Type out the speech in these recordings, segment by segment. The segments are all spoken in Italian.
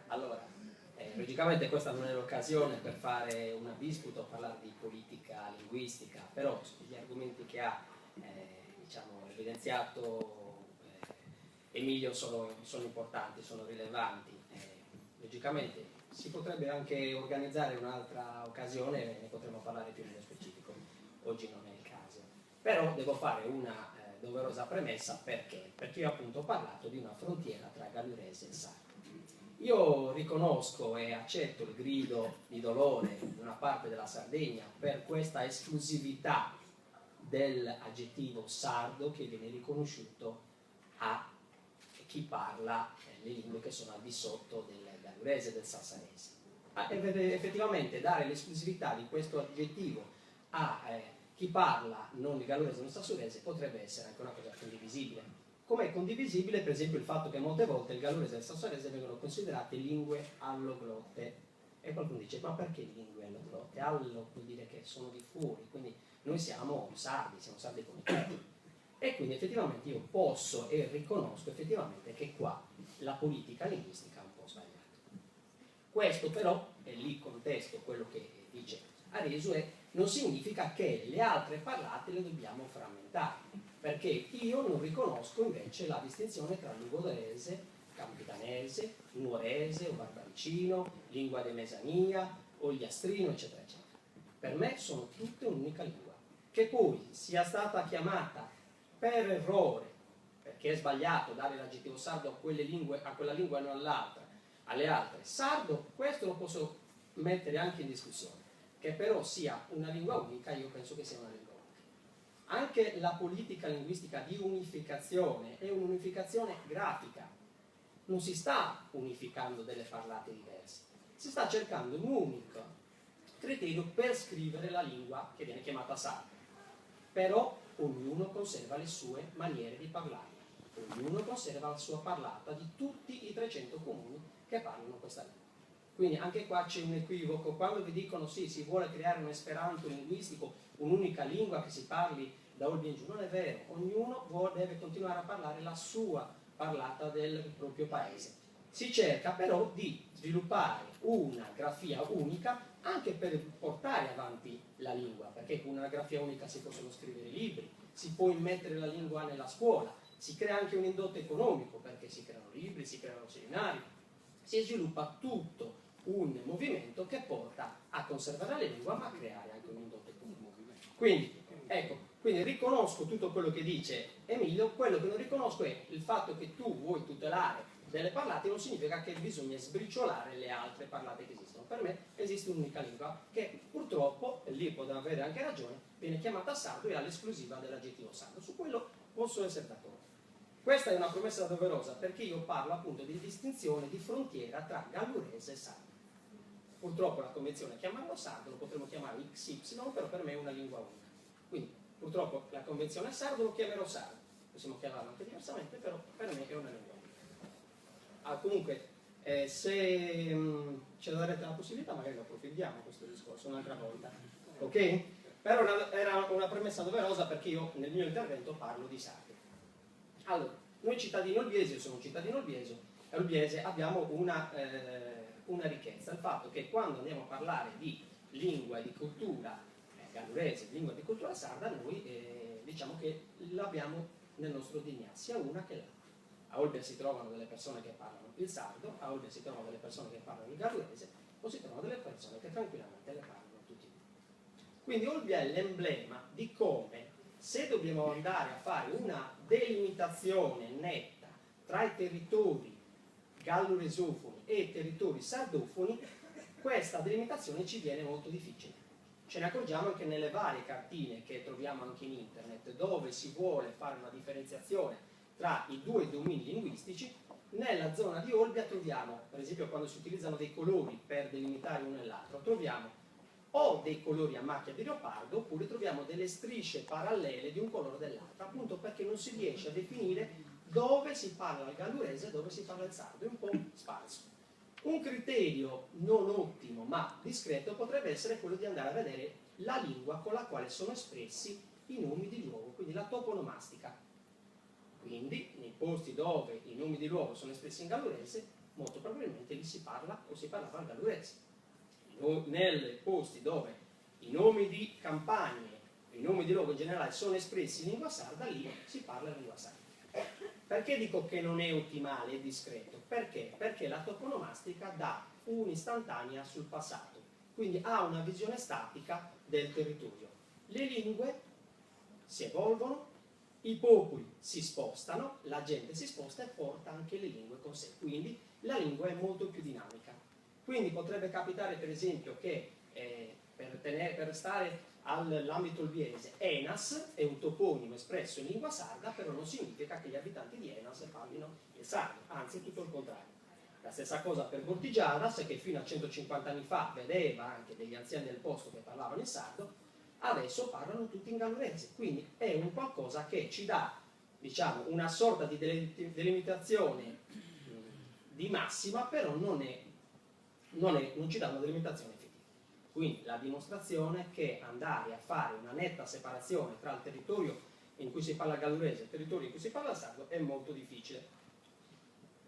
Allora, logicamente questa non è l'occasione per fare una disputa o parlare di politica linguistica, però gli argomenti che ha diciamo, evidenziato Emilio sono importanti, sono rilevanti. Logicamente si potrebbe anche organizzare un'altra occasione e ne potremo parlare più nello specifico. Oggi non è il caso. Però devo fare una doverosa premessa perché io appunto ho parlato di una frontiera tra Gallurese e Sardo. Io riconosco e accetto il grido di dolore di una parte della Sardegna per questa esclusività dell'aggettivo sardo che viene riconosciuto a chi parla le lingue che sono al di sotto del gallurese e del sassarese. Effettivamente dare l'esclusività di questo aggettivo a chi parla non il gallurese e non il sassurese potrebbe essere anche una cosa condivisibile. Com'è condivisibile per esempio il fatto che molte volte il gallurese e il sassurese vengono considerate lingue alloglotte. E qualcuno dice, ma perché lingue alloglotte? Allo vuol dire che sono di fuori, quindi noi siamo sardi come tutti. E quindi effettivamente io posso e riconosco effettivamente che qua la politica linguistica è un po' sbagliata. Questo però, e lì contesto quello che dice Aresue, non significa che le altre parlate le dobbiamo frammentare, perché io non riconosco invece la distinzione tra lugudorese, campidanese, nuorese o barbaricino, lingua de Mesania, ogliastrino, eccetera, eccetera. Per me sono tutte un'unica lingua, che poi sia stata chiamata per errore, perché è sbagliato dare l'aggettivo sardo a quella lingua e non all'altra, alle altre. Sardo, questo lo posso mettere anche in discussione, che però sia una lingua unica, io penso che sia una lingua unica. Anche la politica linguistica di unificazione è un'unificazione grafica, non si sta unificando delle parlate diverse, si sta cercando un unico criterio per scrivere la lingua che viene chiamata sardo. Però ognuno conserva le sue maniere di parlare, ognuno conserva la sua parlata di tutti i 300 comuni che parlano questa lingua. Quindi anche qua c'è un equivoco, quando vi dicono sì, si vuole creare un esperanto linguistico, un'unica lingua che si parli da Olbia in giù, non è vero, ognuno deve continuare a parlare la sua parlata del proprio paese. Si cerca però di sviluppare una grafia unica anche per portare avanti la lingua, perché con una grafia unica si possono scrivere libri, si può immettere la lingua nella scuola, si crea anche un indotto economico, perché si creano libri, si creano seminari, si sviluppa tutto un movimento che porta a conservare la lingua ma a creare anche un indotto economico. Quindi riconosco tutto quello che dice Emilio, quello che non riconosco è il fatto che tu vuoi tutelare delle parlate, non significa che bisogna sbriciolare le altre parlate che esistono. Per me esiste un'unica lingua che purtroppo, e lì potrà avere anche ragione, viene chiamata sardo e ha l'esclusiva dell'aggettivo sardo. Su quello posso essere d'accordo. Questa è una promessa doverosa perché io parlo appunto di distinzione di frontiera tra gallurese e sardo. Purtroppo la convenzione chiamarlo sardo, lo potremmo chiamare XY, però per me è una lingua unica. Quindi purtroppo la convenzione è sardo, lo chiamerò sardo. Possiamo chiamarlo anche diversamente, però per me è una lingua unica. Comunque, se ci darete la possibilità, magari lo approfondiamo questo discorso un'altra volta. Ok? Però era una premessa doverosa perché io nel mio intervento parlo di sardi. Allora, noi cittadini olbiesi, io sono un cittadino olbiese, abbiamo una ricchezza, il fatto che quando andiamo a parlare di lingua e di cultura gallurese, lingua e di cultura sarda, noi diciamo che l'abbiamo nel nostro DNA, sia una che l'altra. A Olbia si trovano delle persone che parlano il sardo, a Olbia si trovano delle persone che parlano il gallurese, o si trovano delle persone che tranquillamente le parlano tutti e due. Quindi Olbia è l'emblema di come, se dobbiamo andare a fare una delimitazione netta tra i territori galluresofoni e i territori sardofoni, questa delimitazione ci viene molto difficile. Ce ne accorgiamo anche nelle varie cartine che troviamo anche in internet, dove si vuole fare una differenziazione tra i due domini linguistici. Nella zona di Olbia troviamo, per esempio quando si utilizzano dei colori per delimitare uno e l'altro, troviamo o dei colori a macchia di leopardo oppure troviamo delle strisce parallele di un colore o dell'altro, appunto perché non si riesce a definire dove si parla il gallurese e dove si parla il sardo, è un po' sparso. Un criterio non ottimo ma discreto potrebbe essere quello di andare a vedere la lingua con la quale sono espressi i nomi di luogo, quindi la toponomastica. Quindi nei posti dove i nomi di luogo sono espressi in gallurese, molto probabilmente lì si parla o si parlava il gallurese. Nei posti dove i nomi di campagne, i nomi di luogo in generale sono espressi in lingua sarda, lì si parla lingua sarda. Perché dico che non è ottimale e discreto? Perché? Perché la toponomastica dà un'istantanea sul passato, quindi ha una visione statica del territorio. Le lingue si evolvono, i popoli si spostano, la gente si sposta e porta anche le lingue con sé, quindi la lingua è molto più dinamica. Quindi potrebbe capitare per esempio che per stare all'ambito olbiese, Enas è un toponimo espresso in lingua sarda, però non significa che gli abitanti di Enas parlino il sardo, anzi è tutto il contrario. La stessa cosa per Bortigiadas, che fino a 150 anni fa vedeva anche degli anziani del posto che parlavano il sardo, adesso parlano tutti in gallurese, quindi è un qualcosa che ci dà, diciamo, una sorta di delimitazione di massima, però non ci dà una delimitazione effettiva. Quindi la dimostrazione che andare a fare una netta separazione tra il territorio in cui si parla gallurese e il territorio in cui si parla sardo è molto difficile,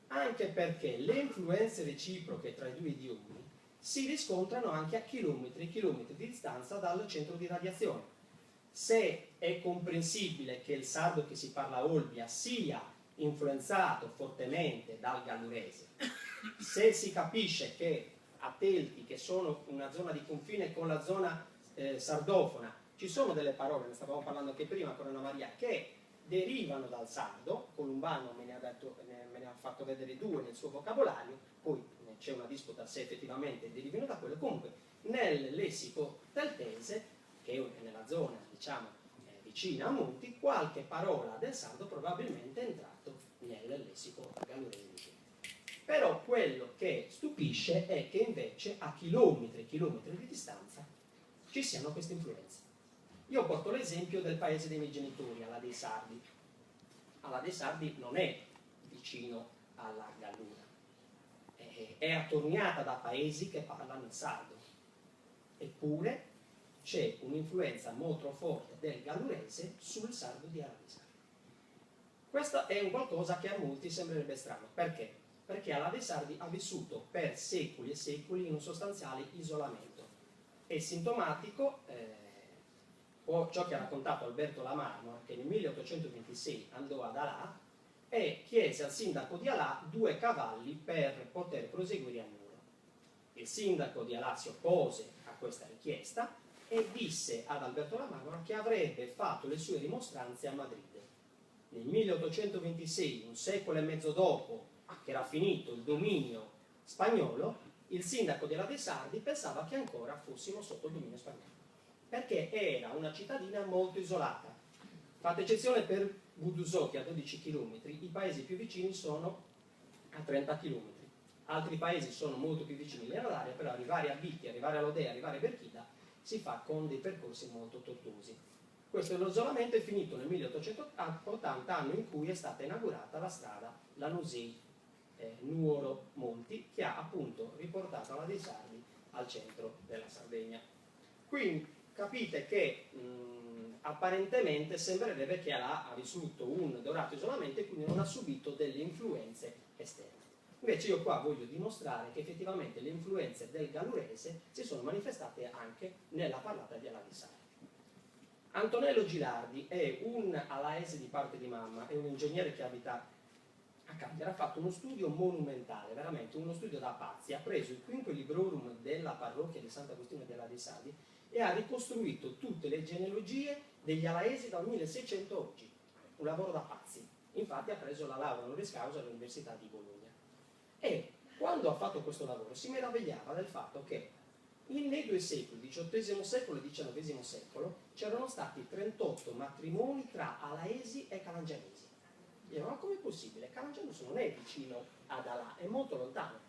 anche perché le influenze reciproche tra i due idiomi si riscontrano anche a chilometri e chilometri di distanza dal centro di radiazione. Se è comprensibile che il sardo che si parla a Olbia sia influenzato fortemente dal gallurese, se si capisce che a Telti, che sono una zona di confine con la zona sardofona, ci sono delle parole, ne stavamo parlando anche prima con Anna Maria, che derivano dal sardo. Columbano me ne ha fatto vedere due nel suo vocabolario, poi c'è una disputa se effettivamente derivino da quello. Comunque nel lessico teltese, che è nella zona diciamo vicina a Monti, qualche parola del sardo probabilmente è entrato nel lessico gallurese. Però quello che stupisce è che invece a chilometri e chilometri di distanza ci siano queste influenze. Io porto l'esempio del paese dei miei genitori, Ala dei Sardi. Ala dei Sardi non è vicino alla Gallura, è attorniata da paesi che parlano il sardo, eppure c'è un'influenza molto forte del gallurese sul sardo di Ala dei Sardi. Questo è un qualcosa che a molti sembrerebbe strano. Perché? Perché Ala dei Sardi ha vissuto per secoli e secoli in un sostanziale isolamento. È sintomatico ciò che ha raccontato Alberto La Marmora, che nel 1826 andò ad Alà e chiese al sindaco di Alà 2 cavalli per poter proseguire a Nuoro. Il sindaco di Alà si oppose a questa richiesta e disse ad Alberto La Marmora che avrebbe fatto le sue rimostranze a Madrid. Nel 1826, un secolo e mezzo dopo che era finito il dominio spagnolo, il sindaco della dei Sardi pensava che ancora fossimo sotto il dominio spagnolo, perché era una cittadina molto isolata. Fate eccezione per Budusò, che è a 12 km, i paesi più vicini sono a 30 km. Altri paesi sono molto più vicini nell'area, però arrivare a Vicchi, arrivare a Lodea, arrivare a Berchida si fa con dei percorsi molto tortuosi. Questo isolamento è finito nel 1880, anno in cui è stata inaugurata la strada Lanusei Nuoro Monti, che ha appunto riportato la dei Sardi al centro della Sardegna. Quindi capite che apparentemente sembrerebbe che Alà ha vissuto un dorato isolamento e quindi non ha subito delle influenze esterne. Invece io qua voglio dimostrare che effettivamente le influenze del gallurese si sono manifestate anche nella parlata di Alà di Sardi. Antonello Gilardi è un alaese di parte di mamma, è un ingegnere che abita a Cagliari, ha fatto uno studio monumentale, veramente uno studio da pazzi, ha preso il Quinque Librorum della parrocchia di Sant'Agostino della dei Sardi e ha ricostruito tutte le genealogie degli alaesi dal 1600 a oggi, un lavoro da pazzi. Infatti ha preso la laurea honoris causa all'Università di Bologna. E quando ha fatto questo lavoro si meravigliava del fatto che nei 2 secoli, XVIII secolo e XIX secolo, c'erano stati 38 matrimoni tra alaesi e calangianesi. Ma com'è possibile? Calangianus non è vicino ad Alà, è molto lontano.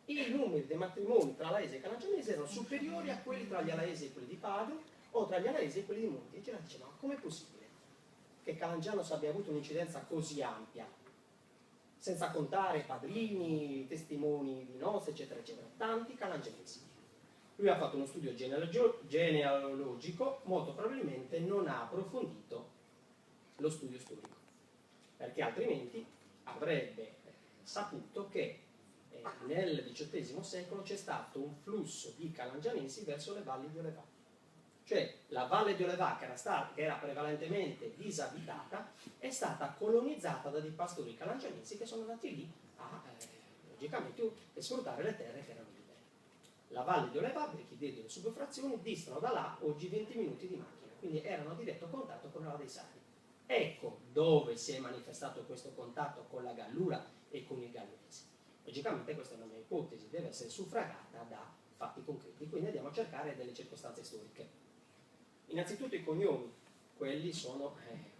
I numeri dei matrimoni tra alaesi e calangianesi erano superiori a quelli tra gli alaesi e quelli di Padua o tra gli alaesi e quelli di Monti. E Girardi diceva, ma com'è possibile che Calangianus abbia avuto un'incidenza così ampia? Senza contare padrini, testimoni di nozze, eccetera, eccetera. Tanti calangianesi. Lui ha fatto uno studio genealogico, molto probabilmente non ha approfondito lo studio storico, perché altrimenti avrebbe saputo che nel XVIII secolo c'è stato un flusso di calangianesi verso le valli di Olevà. Cioè la valle di Olevà, che era prevalentemente disabitata, è stata colonizzata da dei pastori calangianesi che sono andati lì a logicamente sfruttare le terre che erano libere. La valle di Olevà, per chi vede le subfrazioni, distano da là oggi 20 minuti di macchina, quindi erano a diretto contatto con la Val dei Sardi. Ecco dove si è manifestato questo contatto con la Gallura e con il Gallurese. Logicamente questa è una mia ipotesi, deve essere suffragata da fatti concreti, quindi andiamo a cercare delle circostanze storiche. Innanzitutto i cognomi, quelli sono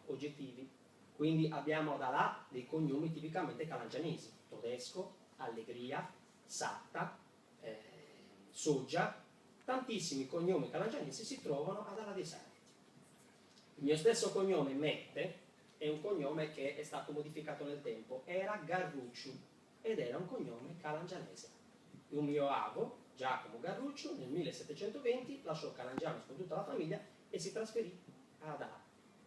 oggettivi, quindi abbiamo da là dei cognomi tipicamente calangianesi: Todesco, Allegria, Satta, Soggia. Tantissimi cognomi calangianesi si trovano ad Ala dei Sardi. Il mio stesso cognome Mette è un cognome che è stato modificato nel tempo, era Garrucciu ed era un cognome calangianese. Un mio avo, Giacomo Garrucciu, nel 1720 lasciò Calangianus con tutta la famiglia e si trasferì ad Ala.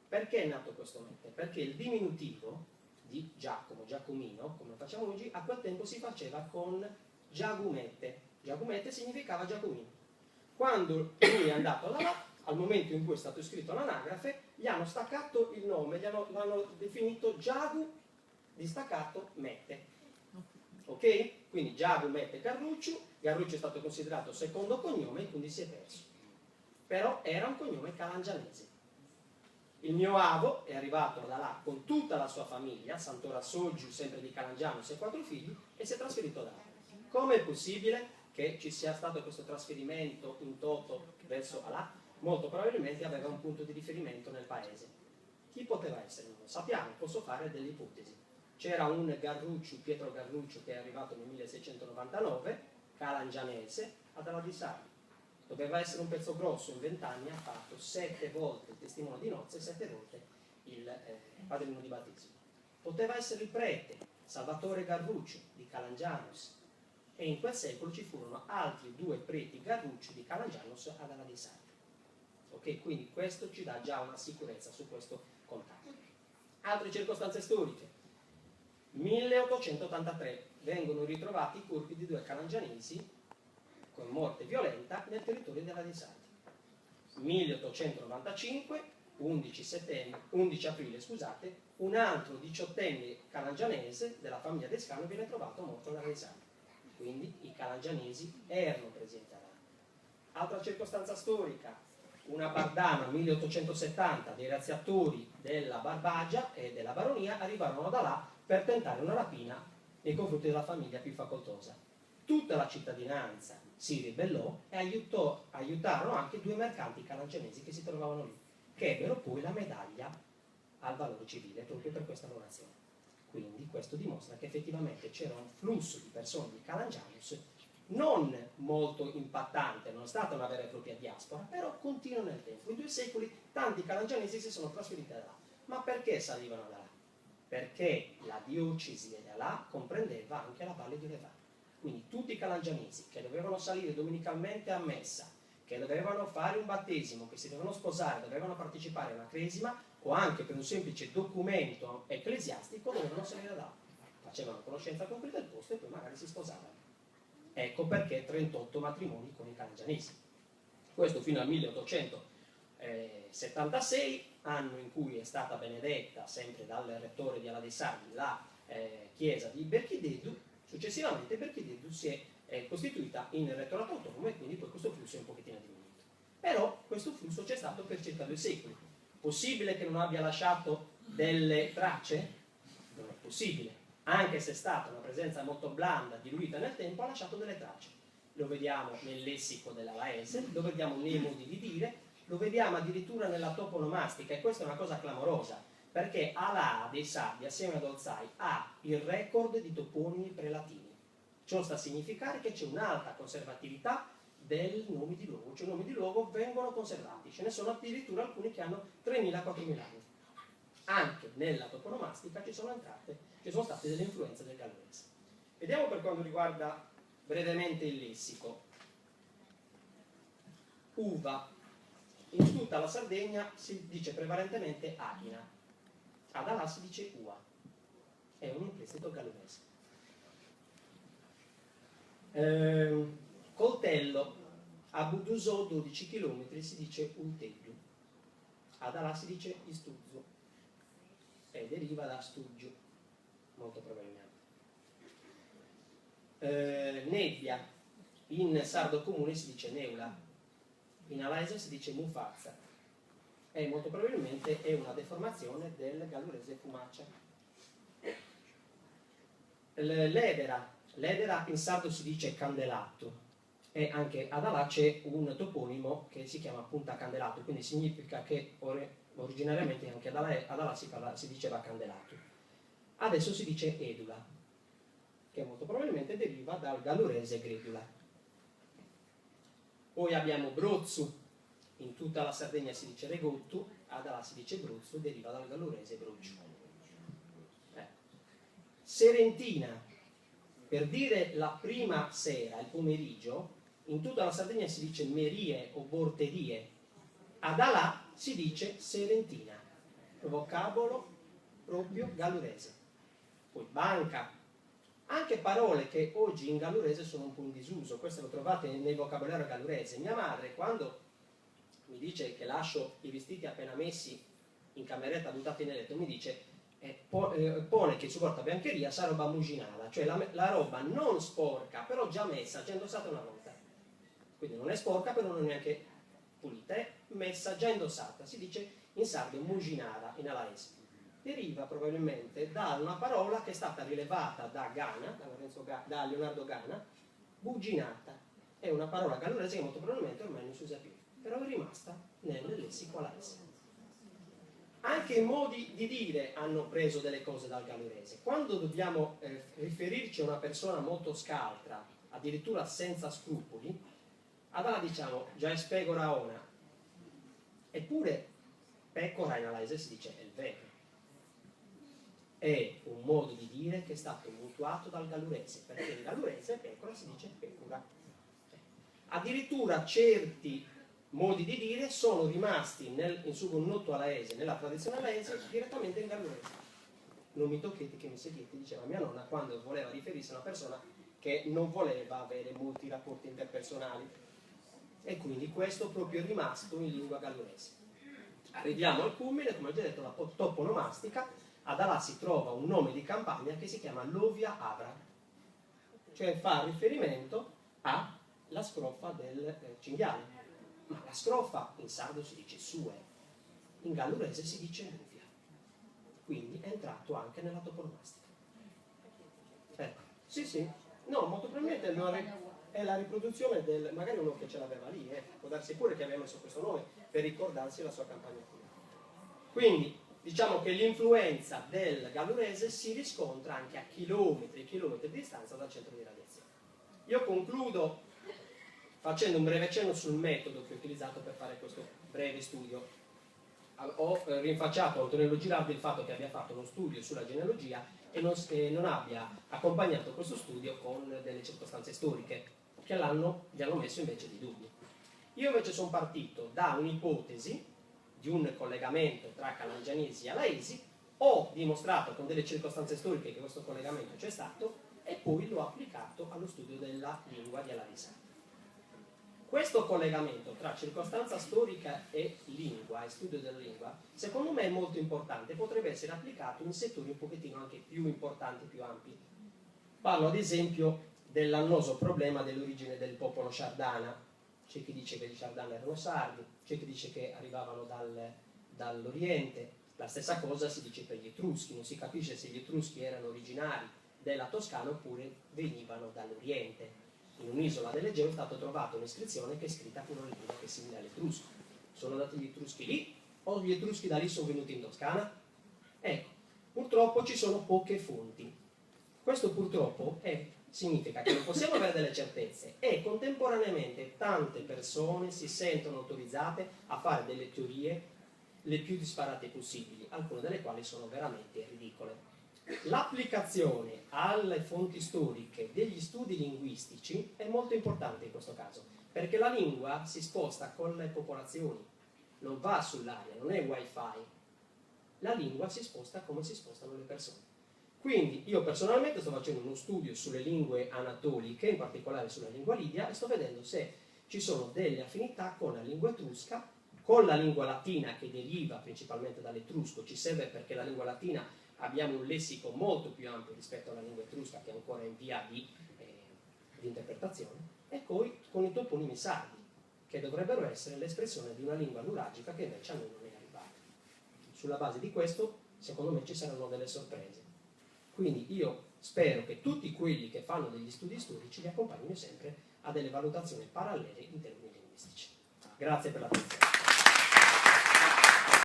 Perché è nato questo Mette? Perché il diminutivo di Giacomo, Giacomino, come lo facciamo oggi, a quel tempo si faceva con Giagumette. Giagumette significava Giacomino. Quando lui è andato ad Ala, al momento in cui è stato iscritto all'anagrafe, gli hanno staccato il nome, l'hanno definito Giagu distaccato Mette. Ok? Quindi Giagu Mette Garrucciu. Garrucciu è stato considerato secondo cognome e quindi si è perso. Però era un cognome calangianese. Il mio avo è arrivato da là con tutta la sua famiglia, Sant'Ora Soggiu, sempre di Calangianus e 4 figli, e si è trasferito da là. Come è possibile che ci sia stato questo trasferimento in toto verso Alà? Molto probabilmente aveva un punto di riferimento nel paese. Chi poteva essere? Non lo sappiamo, posso fare delle ipotesi. C'era un Garrucciu, Pietro Garrucciu, che è arrivato nel 1699, calangianese, ad Ala di Sardi. Doveva essere un pezzo grosso, in 20 anni ha fatto 7 volte il testimone di nozze e 7 volte il padrino di battesimo. Poteva essere il prete, Salvatore Garrucciu, di Calangianus, e in quel secolo ci furono altri 2 preti Garrucciu di Calangianus ad Ala di Sardi. Ok, quindi questo ci dà già una sicurezza su questo contatto. Altre circostanze storiche. 1883 vengono ritrovati i corpi di 2 calangianesi con morte violenta nel territorio della dei Sardi. 1895, 11 aprile, scusate, un altro 18enne calangianese della famiglia Descano viene trovato morto dalla dei Sardi. Quindi i calangianesi erano presenti là. Altra circostanza storica, una Bardana 1870, dei razziatori della Barbagia e della Baronia arrivarono da là per tentare una rapina nei confronti della famiglia più facoltosa. Tutta la cittadinanza si ribellò e aiutarono anche 2 mercanti calangianesi che si trovavano lì, che ebbero poi la medaglia al valore civile proprio per questa loro azione. Quindi questo dimostra che effettivamente c'era un flusso di persone di Calangianus non molto impattante, non è stata una vera e propria diaspora, però continua nel tempo. In 2 secoli tanti calangianesi si sono trasferiti da là. Ma perché salivano da là? Perché la diocesi di Alà comprendeva anche la valle di Olevà. Quindi tutti i calangianesi che dovevano salire domenicalmente a messa, che dovevano fare un battesimo, che si dovevano sposare, dovevano partecipare a una cresima o anche per un semplice documento ecclesiastico, dovevano salire da là. Facevano conoscenza concreta del posto e poi magari si sposavano. Ecco perché 38 matrimoni con i calangianesi. Questo fino al 1876, anno in cui è stata benedetta, sempre dal rettore di Ala dei Sardi, la chiesa di Berchidedu. Successivamente Berchidedu si è costituita in rettorato autonomo e quindi poi questo flusso è un pochettino diminuito. Però questo flusso c'è stato per circa 2 secoli. Possibile che non abbia lasciato delle tracce? Non è possibile. Anche se è stata una presenza molto blanda, diluita nel tempo, ha lasciato delle tracce. Lo vediamo nel lessico della Laese, lo vediamo nei modi di dire, lo vediamo addirittura nella toponomastica, e questa è una cosa clamorosa, perché Ala dei Sardi, assieme ad Olzai, ha il record di toponimi prelatini. Ciò sta a significare che c'è un'alta conservatività dei nomi di luogo, cioè i nomi di luogo vengono conservati, ce ne sono addirittura alcuni che hanno 3.000-4.000 anni. Anche nella toponomastica ci sono state delle influenze del gallurese. Vediamo per quanto riguarda brevemente il lessico. Uva. In tutta la Sardegna si dice prevalentemente Aghina. Ad Alà si dice Ua. È un imprestito gallurese. Coltello, a Budusò 12 km si dice Ulteggio, ad Alà si dice Istuzzo e deriva da Stuggio, molto probabilmente. Nebbia, in sardo comune si dice Neula, in alaese si dice Mufazza e molto probabilmente è una deformazione del gallurese Fumaccia. Ledera in sardo si dice Candelato e anche ad Alà c'è un toponimo che si chiama Punta Candelato, quindi significa che originariamente anche ad Alà si diceva Candelato. Adesso si dice Edula, che molto probabilmente deriva dal gallurese Gredula. Poi abbiamo Brozzu, in tutta la Sardegna si dice Regottu, ad Alà si dice Brozzu, deriva dal gallurese Broccio. Serentina, per dire la prima sera, il pomeriggio, in tutta la Sardegna si dice Merie o Borterie, ad Alà si dice Serentina, vocabolo proprio gallurese. Poi banca, anche parole che oggi in gallurese sono un po' in disuso, questo lo trovate nel vocabolario gallurese. Mia madre, quando mi dice che lascio i vestiti appena messi in cameretta buttati nel letto, mi dice pone che ci porta biancheria sa roba muginala, cioè la roba non sporca, però già messa, già indossata una volta. Quindi non è sporca, però non è neanche pulita, è messa già indossata. Si dice in sardo muginala, in alaese. Deriva probabilmente da una parola che è stata rilevata da Gana, da Leonardo Gana, buginata. È una parola gallurese che molto probabilmente ormai non si usa più, però è rimasta nel lessico alaese. Anche i modi di dire hanno preso delle cose dal gallurese. Quando dobbiamo riferirci a una persona molto scaltra, addirittura senza scrupoli, allora diciamo già è spegora ona. Eppure pecora in alaese si dice el vero. È un modo di dire che è stato mutuato dal gallurese, perché in gallurese pecora si dice pecora. Addirittura certi modi di dire sono rimasti in suo connotto alaese, nella tradizione alaese, direttamente in gallurese. Non mi tocchetti che mi seguite, diceva mia nonna quando voleva riferirsi a una persona che non voleva avere molti rapporti interpersonali. E quindi questo proprio è rimasto in lingua gallurese. Arriviamo al culmine, come ho già detto, la toponomastica. Ad Alà si trova un nome di campagna che si chiama Lovia Abra, cioè fa riferimento alla scrofa del cinghiale. Ma la scrofa in sardo si dice sue, in gallurese si dice Lovia, quindi è entrato anche nella toponomastica. Sì, no, molto probabilmente è la riproduzione del, magari uno che ce l'aveva lì, può darsi pure che aveva messo questo nome per ricordarsi la sua campagna. Quindi diciamo che l'influenza del gallurese si riscontra anche a chilometri e chilometri di distanza dal centro di radiazione. Io concludo facendo un breve cenno sul metodo che ho utilizzato per fare questo breve studio. Ho rinfacciato a Antonello Girardi il fatto che abbia fatto uno studio sulla genealogia e non abbia accompagnato questo studio con delle circostanze storiche che gli hanno messo invece di dubbio. Io invece sono partito da un'ipotesi di un collegamento tra calangianesi e alaesi, ho dimostrato con delle circostanze storiche che questo collegamento c'è stato e poi l'ho applicato allo studio della lingua di Alarisano. Questo collegamento tra circostanza storica e lingua, e studio della lingua, secondo me è molto importante, potrebbe essere applicato in settori un pochettino anche più importanti, più ampi. Parlo ad esempio dell'annoso problema dell'origine del popolo Sciardana. C'è chi dice che i Sciardana erano sardi, c'è chi dice che arrivavano dall'Oriente, la stessa cosa si dice per gli Etruschi, non si capisce se gli Etruschi erano originari della Toscana oppure venivano dall'Oriente. In un'isola dell'Egeo è stata trovata un'iscrizione che è scritta con una lingua che è simile all'etrusco. Sono andati gli Etruschi lì o gli Etruschi da lì sono venuti in Toscana? Ecco, purtroppo ci sono poche fonti. Questo purtroppo significa che non possiamo avere delle certezze e contemporaneamente tante persone si sentono autorizzate a fare delle teorie le più disparate possibili, alcune delle quali sono veramente ridicole. L'applicazione alle fonti storiche degli studi linguistici è molto importante in questo caso, perché la lingua si sposta con le popolazioni, non va sull'aria, non è wifi. La lingua si sposta come si spostano le persone. Quindi io personalmente sto facendo uno studio sulle lingue anatoliche, in particolare sulla lingua lidia, e sto vedendo se ci sono delle affinità con la lingua etrusca, con la lingua latina che deriva principalmente dall'etrusco, ci serve perché la lingua latina abbiamo un lessico molto più ampio rispetto alla lingua etrusca che è ancora in via di interpretazione, e poi con i toponimi sardi, che dovrebbero essere l'espressione di una lingua nuragica che invece a noi non è arrivata. Sulla base di questo, secondo me, ci saranno delle sorprese. Quindi io spero che tutti quelli che fanno degli studi storici li accompagnino sempre a delle valutazioni parallele in termini linguistici. Grazie per l'attenzione.